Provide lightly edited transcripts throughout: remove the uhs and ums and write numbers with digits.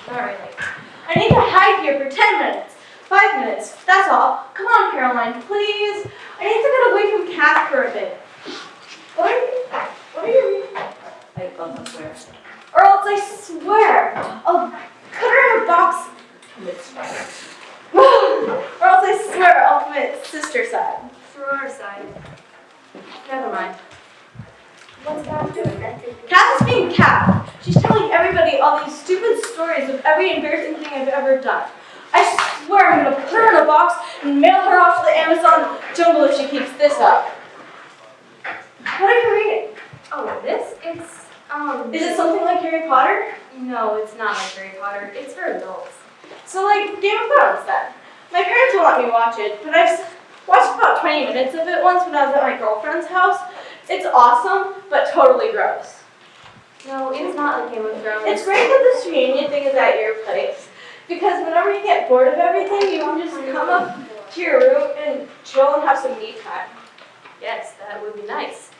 Not really. I need to hide here for 10 minutes. 5 minutes, that's all. Come on, Caroline, please. I need to get away from Cass for a bit. What are you reading? I don't swear. Or else I swear, I'll put her in a box. Or else I swear I'll commit sister-side. Soror-side. Never mind. What's about doing that? Cass is being Cat. She's telling everybody all these stupid stories of every embarrassing thing I've ever done. I swear I'm gonna put her in a box and mail her off to the Amazon jungle if she keeps this up. What are you reading? Oh, this? It's, Is it something like Harry Potter? No, it's not like Harry Potter. It's for adults. So like Game of Thrones then. My parents won't let me watch it, but I've watched about 20 minutes of it once when I was at my girlfriend's house. It's awesome, but totally gross. No, it's not like Game of Thrones. It's great that this reunion thing is at your place, because whenever you get bored of everything, you can just come up to your room and chill and have some me time. Yes, that would be nice.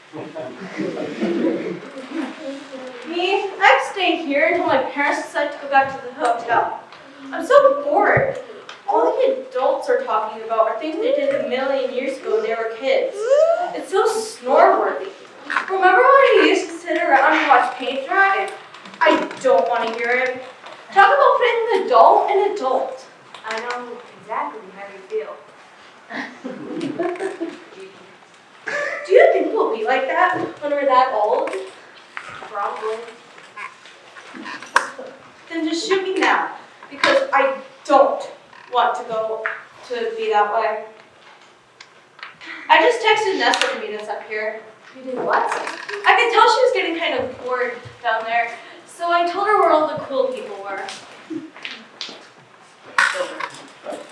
Me, I stay here until my parents decide to go back to the hotel. I'm so bored. All the adults are talking about are things they did a million years ago when they were kids. It's so snore-worthy. Remember when we used to sit around and watch paint dry? I don't want to hear it. Talk about putting an adult in adult. I know exactly how you feel. Do you think we'll be like that when we're that old? Probably. Then just shoot me now, because I don't want to go to be that way. I just texted Nessa to meet us up here. You did what? I could tell she was getting kind of bored down there, so I told her where all the cool people were.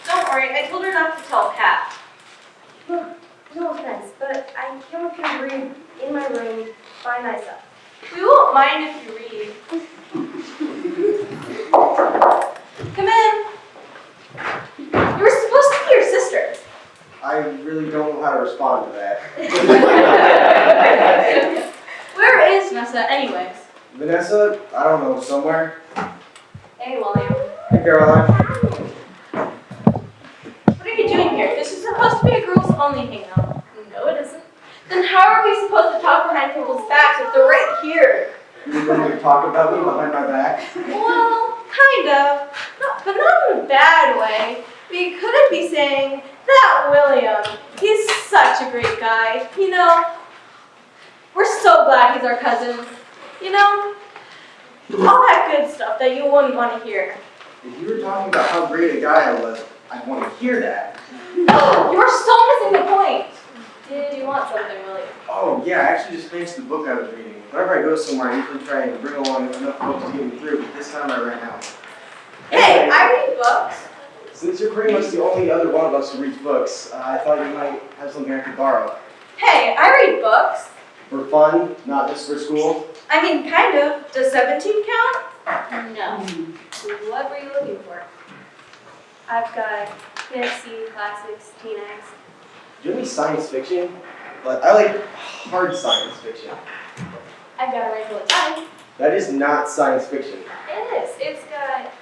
Don't worry, I told her not to tell Kat. Look, no offense, but I came up here to read in my room by myself. We won't mind if you read. Come in. You were supposed to be your sister. I really don't know how to respond to that. Where is Nessa, anyways? Vanessa, I don't know, somewhere. Hey, William. Hey, Caroline. What are you doing here? This is supposed to be a girls-only hangout. No, it isn't. Then how are we supposed to talk behind people's backs if they're right here? You want to talk about me behind my back? Well, kind of. But not in a bad way. We couldn't be saying, that William, he's such a great guy. You know, we're so glad he's our cousin. You know, all that good stuff that you wouldn't want to hear. If you were talking about how great a guy I was, I'd want to hear that. No, you're so missing the point. Did you want something, William? Oh, yeah, I actually just finished the book I was reading. Whenever I go somewhere, I usually try and bring along enough books to get me through, but this time I ran out. Hey, I read books. Since you're pretty much the only other one of us who reads books, I thought you might have something I could borrow. Hey, I read books. For fun, not just for school. I mean, kind of. Does 17 count? No. What were you looking for? I've got fantasy, classics, teen angst. Do you have any science fiction? But I like hard science fiction. I've got a Rachel and Time. That is not science fiction. It is. It's got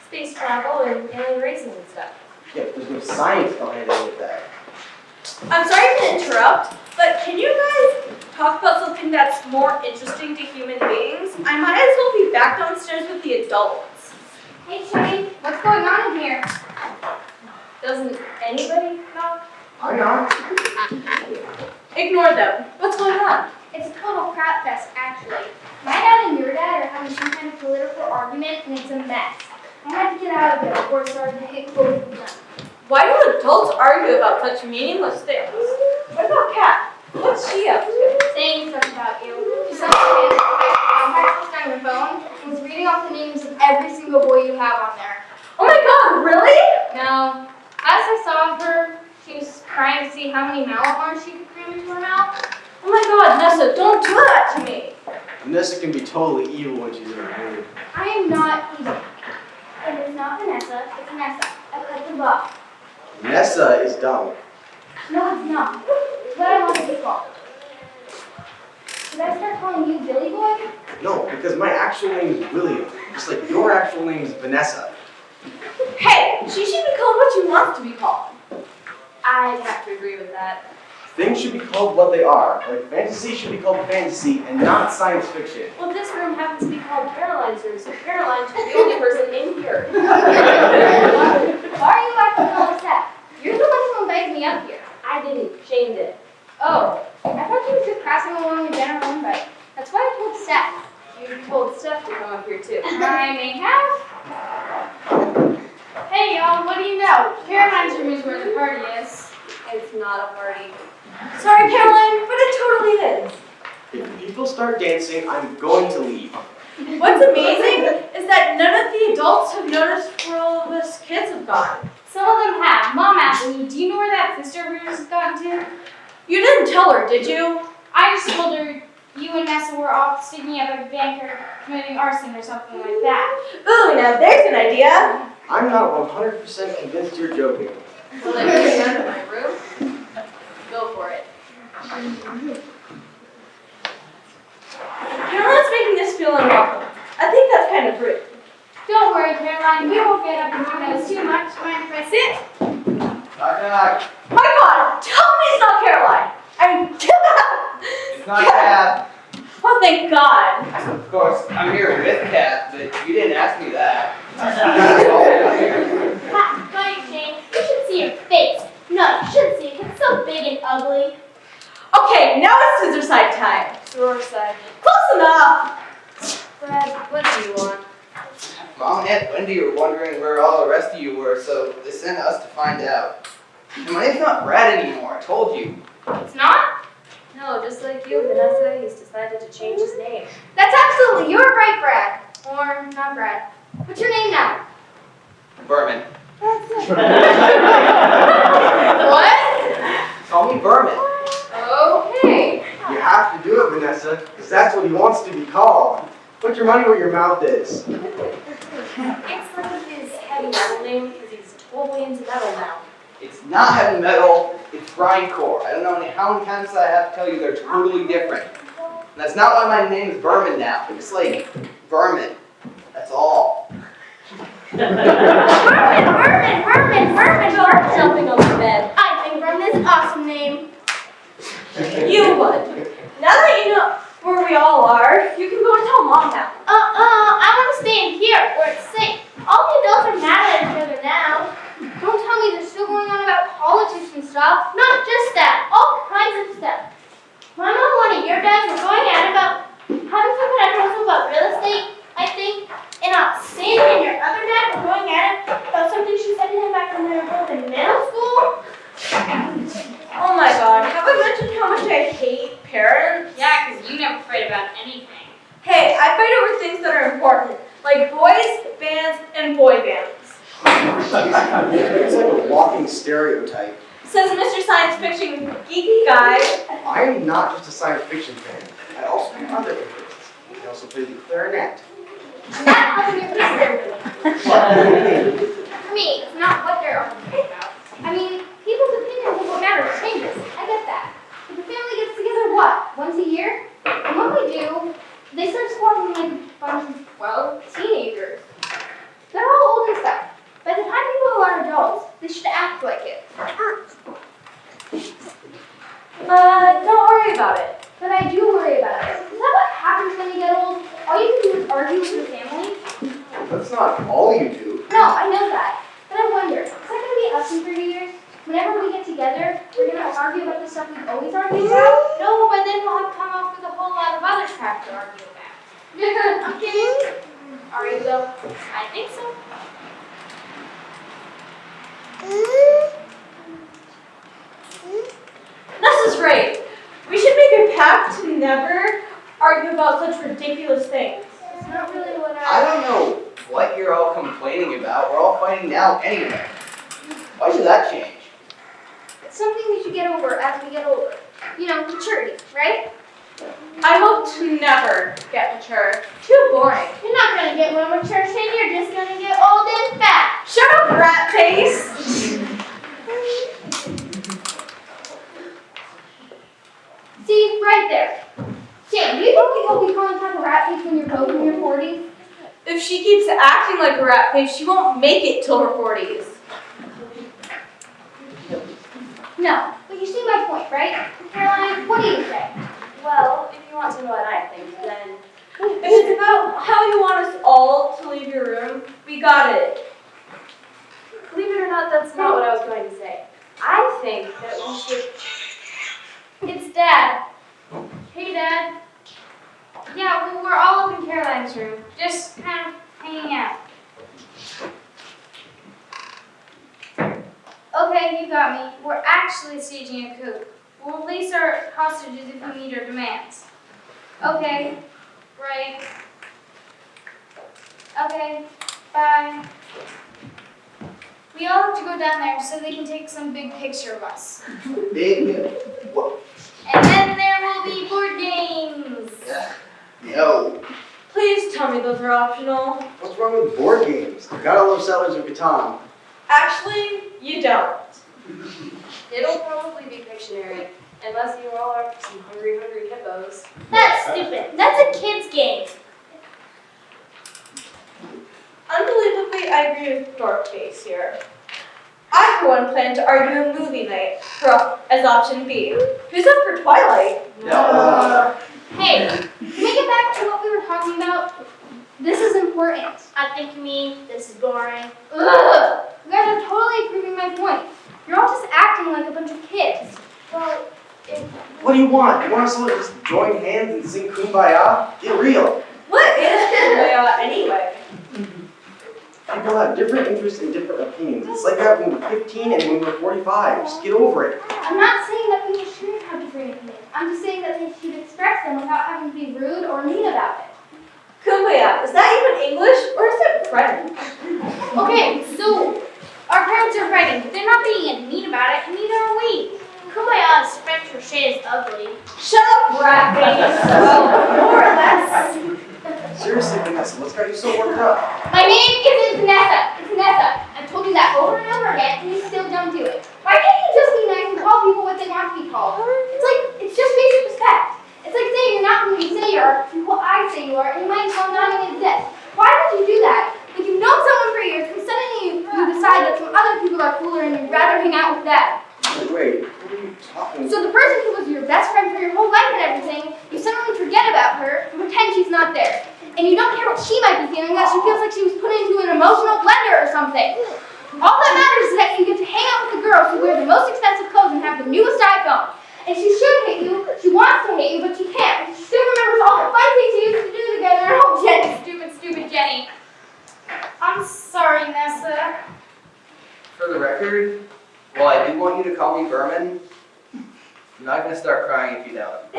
space travel and alien races and stuff. Yeah, but there's no science behind any of that. I'm sorry to interrupt, but can you guys talk about something that's more interesting to human beings? I might as well be back downstairs with the adults. Hey, Shane, what's going on in here? Doesn't anybody know? I know. Ignore them. What's going on? It's a total crap fest, actually. My dad and your dad are having some kind of political argument, and it's a mess. I had to get out of it before it started to hit both of them. Why do adults argue about such meaningless things? What about Kat? What's she up to? Saying stuff about you. She sent me a text on your phone and was reading off the names of every single boy you have on there. Oh my god, really? No. As I saw her, she was trying to see how many mallet bars she could cram into her mouth. Oh my god, Nessa, don't do that to me. Vanessa can be totally evil when she's in a mood. I am not evil. And it's not Vanessa, it's Nessa. I cut them off. Vanessa is dumb. No, it's not. It's what I want to be called. Should I start calling you Billy Boy? No, because my actual name is William. Just like your actual name is Vanessa. Hey, she should be called what she wants to be called. I'd have to agree with that. Things should be called what they are. Like fantasy should be called fantasy and not science fiction. Well, this room happens to be called Caroline's room, so Caroline should be the only person in here. Why are you acting all upset? You're the one who invited me up here. I didn't. Shane did. Oh, I thought you were just passing along a general invite. That's why I told Steph. You told Steph to come up here too. I may have. Hey y'all, what do you know? Caroline's room is where the party is. It's not a party. Sorry, Caroline, but it totally is. If people start dancing, I'm going to leave. What's amazing is that none of the adults have noticed where all of us kids have gone. Some of them have. Mom asked me, do you know where that sister of yours has gotten to? You didn't tell her, did you? I just told her you and Nessa were off sticking up a banker committing arson or something like that. Ooh, now there's an idea. I'm not 100% convinced you're joking. Well, if you're done in my room, go for it. Caroline's making us feel unwelcome. I think that's kind of rude. Don't worry, Caroline, we won't get up and do those too much. Mind if I sit? Knock, knock. My God, tell me it's not Caroline. I mean, It's not Kath. oh, thank God. Of course, I'm here with Kath, but you didn't ask me that. Funny, Shane. You should see your face. No, you shouldn't see it. It's so big and ugly. Okay, now it's scissor side time. Soror side. Close enough. Brad, what do you want? Mom and Aunt Wendy were wondering where all the rest of you were, so they sent us to find out. And my name's not Brad anymore, I told you. It's not? No, just like you, Vanessa, he's decided to change his name. That's absolutely, you're right, Brad. Or not Brad. What's your name now? Berman. What? Call me Berman. Okay. You have to do it, Vanessa, because that's what he wants to be called. Put your money where your mouth is. It's like his heavy metal name because he's totally into metal now. It's not heavy metal, it's grindcore. I don't know how many times I have to tell you they're totally different. And that's not why my name is Berman now. It's like Berman. That's all. Vermin. Jumping on the bed. I think Vermin is an awesome name. You would. Now that you know where we all are, you can go and tell Mom now. I want to stay in here where it's safe. All the adults are mad at each other now. Don't tell me they're still going on about politics and stuff. Not just that, all kinds of stuff. My mom and one of your dads were going at it about having some kind of proposal about real estate, I think. And Sandy and your other dad were going at it about something she said to him back when they were both in middle school. Oh my God, have I mentioned how much I hate parents? Yeah, because you never fight about anything. Hey, I fight over things that are important, like boys, bands, and boy bands. It's like a walking stereotype. Says Mr. Science Fiction geeky guy. I'm not just a science fiction fan. I also have other interests. I also play the clarinet. Not helping your piece there, really. For me, it's not what they're arguing about. I mean, people's opinions of what matters changes. I get that. But the family gets together, what, once a year? And when we do, they start squabbling like a bunch of, well, teenagers. They're all old and stuff. By the time people are adults, they should act like it. Don't worry about it. But I do worry about it. Is that what happens when you get old? All you can do is argue with your family? That's not all you do. No, I know that. But I wonder, is that going to be us in 30 years? Whenever we get together, we're going to argue about the stuff we've always argued about? No, but then we'll have come up with a whole lot of other crap to argue about. I'm kidding. Are you though? I think so. This is great. We should make a pact to never argue about such ridiculous things. It's not really what I don't know what you're all complaining about. We're all fighting now anyway. Why should that change? It's something we should get over as we get older. You know, maturity, right? I hope to never get mature. Too boring. You're not going to get more mature, Shane. You're just going to get old and fat. Shut up, rat face! See, right there. Shane, do you think people will be calling Cabot rat face when you're both in your 40s? If she keeps acting like a rat face, she won't make it till her 40s. No, but you see my point, right? Caroline, what do you say? Well, if you want to know what I think, then If it's about how you want us all to leave your room, we got it. believe it or not, that's not what I was going to say. I think that we should... It's Dad. Hey, Dad. Yeah, well, we're all up in Caroline's room, just kind of hanging out. Okay, you got me. We're actually staging a coup. We'll release our hostages if we meet our demands. Okay, right. Okay, bye. We all have to go down there so they can take some big picture of us. Big, what? And then there will be board games. No. Please tell me those are optional. What's wrong with board games? I gotta love Settlers of Catan. Actually, you don't. It'll probably be Pictionary, unless you all are some hungry hippos. That's stupid. That's a kid's game. Unbelievably, I agree with Dorkface here. I, for one, plan to argue a movie night as option B. Who's up for Twilight? No. Hey, can we get back to what we were talking about? This is important. I think you mean this is boring. Ugh! You guys are totally proving my point. You're all just acting like a bunch of kids. Well, if What do you want? You want us all to just join hands and sing Kumbaya? Get real. What is Kumbaya anyway? People have different interests and different opinions. It's like that when we were 15 and when we were 45. Just get over it. I'm not saying that people shouldn't have different opinions. I'm just saying that they should express them without having to be rude or mean about it. Kumbaya, is that even English or is it French? Okay, so our parents are fighting, but they're not being mean about it, and neither are we. Kumbaya is French for shit is ugly. Shut up, rat face. Well, more or less. Seriously, Vanessa, what's got you so worked up? My name isn't Vanessa. It's Vanessa. I've told you that over and over again, and you still don't do it. Why can't you just be nice and call people what they want to be called? It's just basic respect. It's like saying you're not who you say you are, who I say you are, and you might as well not even exist. Why would you do that? Like you've known someone for years, and suddenly you decide that some other people are cooler and you'd rather hang out with them. Wait, what are you talking about? So the person who was your best friend for your whole life and everything, you suddenly forget about her and pretend she's not there. And you don't care what she might be feeling, that she feels like she was put into an emotional blender or something. All that matters is that you get to hang out with the girls who wear the most expensive clothes and have the newest iPhone. And she should hate you, she wants to hate you, but she can't. She still remembers all the fun things you used to do together. Oh, Jenny, stupid Jenny. I'm sorry, Nessa. For the record, while I do want you to call me Berman, I'm not gonna start crying if you don't.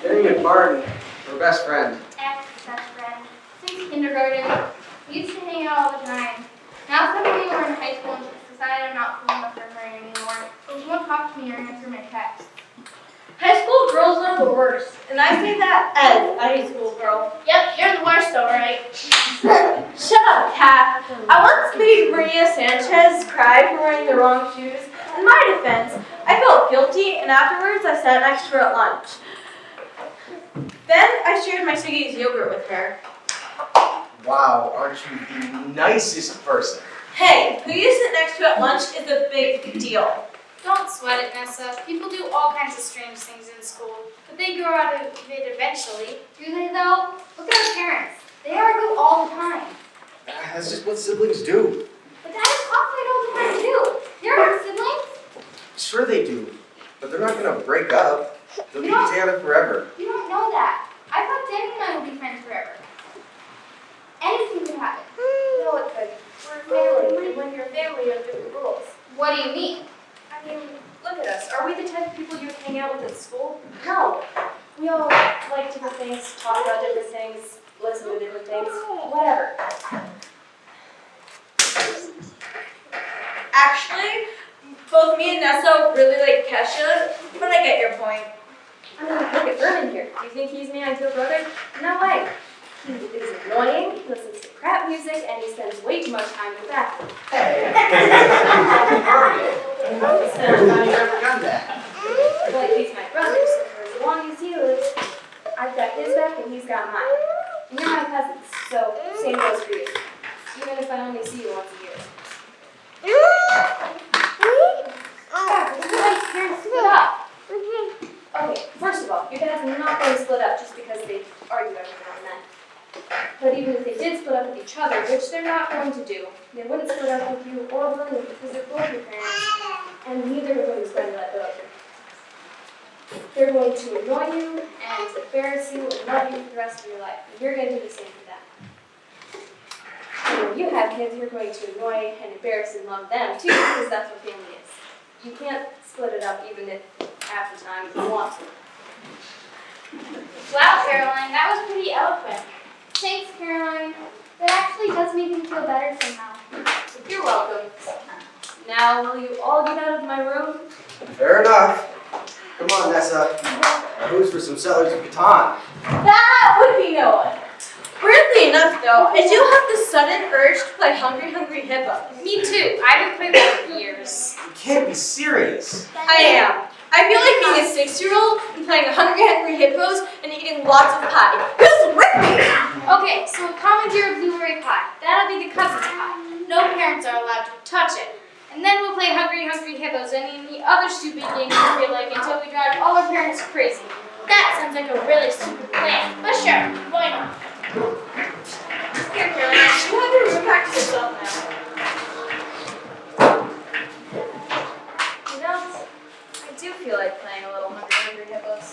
Jenny and Martin, we're best friends. Ex-best friend. Since kindergarten. We used to hang out all the time. Now suddenly we're in high school and she's decided I'm not cool enough for her anymore. So she won't talk to me or answer my texts. High school girls are the worst, and I say that as a high school girl. Yep, you're the worst though, right? Shut up, Kat. I once made Maria Sanchez cry for wearing the wrong shoes. In my defense, I felt guilty, and afterwards I sat next to her at lunch. Then I shared my Swiggy's yogurt with her. Wow, aren't you the nicest person? Hey, who you sit next to at lunch is a big deal. Don't sweat it, Nessa. People do all kinds of strange things in school, but they grow out of it eventually. Do they though? Look at our parents. They argue all the time. That's just what siblings do. But that is cockfight all the time too. You're not siblings. Sure they do, but they're not gonna break up. They'll be together forever. You don't know that. I thought Danny and I would be friends forever. Anything could happen. No, it could. We're a family, and when you're a family, you have different rules. What do you mean? I mean, look at us. Are we the type of people you hang out with at school? No. We all like different things, talk about different things, listen to different things, whatever. Actually, both me and Nessa really like Kesha, but I get your point. I mean, look at Vernon here. Do you think he's my ideal brother? No way. He is annoying, he listens to crap music, and he spends way too much time in the bathroom. Hey! How you never done that? Like he's my brother, so for as long as he lives. going to split up just because they argue every now and then. But even if they did split up with each other, which they're not going to do, they wouldn't split up with you or William because they're both your parents, and neither of them is going to let go of you. They're going to annoy you and embarrass you and love you for the rest of your life, and you're going to do the same for them. And when you have kids, you're going to annoy and embarrass and love them too, because that's what family is. You can't split it up even if half the time you want to. Wow, Caroline, that was pretty eloquent. Thanks, Caroline. That actually does make me feel better somehow. You're welcome. Now, will you all get out of my room? Fair enough. Come on, Nessa. Who's for some Settlers of Catan? That would be no one. Weirdly enough, though, I do have this sudden urge to play Hungry Hungry Hippo. Me too. I haven't played that for years. You can't be serious. I am. I feel like being a 6-year-old and playing Hungry Hungry Hippos and eating lots of pie. Who's with me? Okay, so a commandeer of blueberry pie. That'll be the cousin's pie. No parents are allowed to touch it. And then we'll play Hungry Hungry Hippos and any other stupid games we feel like until we drive all our parents crazy. That sounds like a really stupid plan, but sure, why not? Here, Caroline, you have your room back to yourself now. You know, I do feel like playing a little Hungry Hungry Hippos.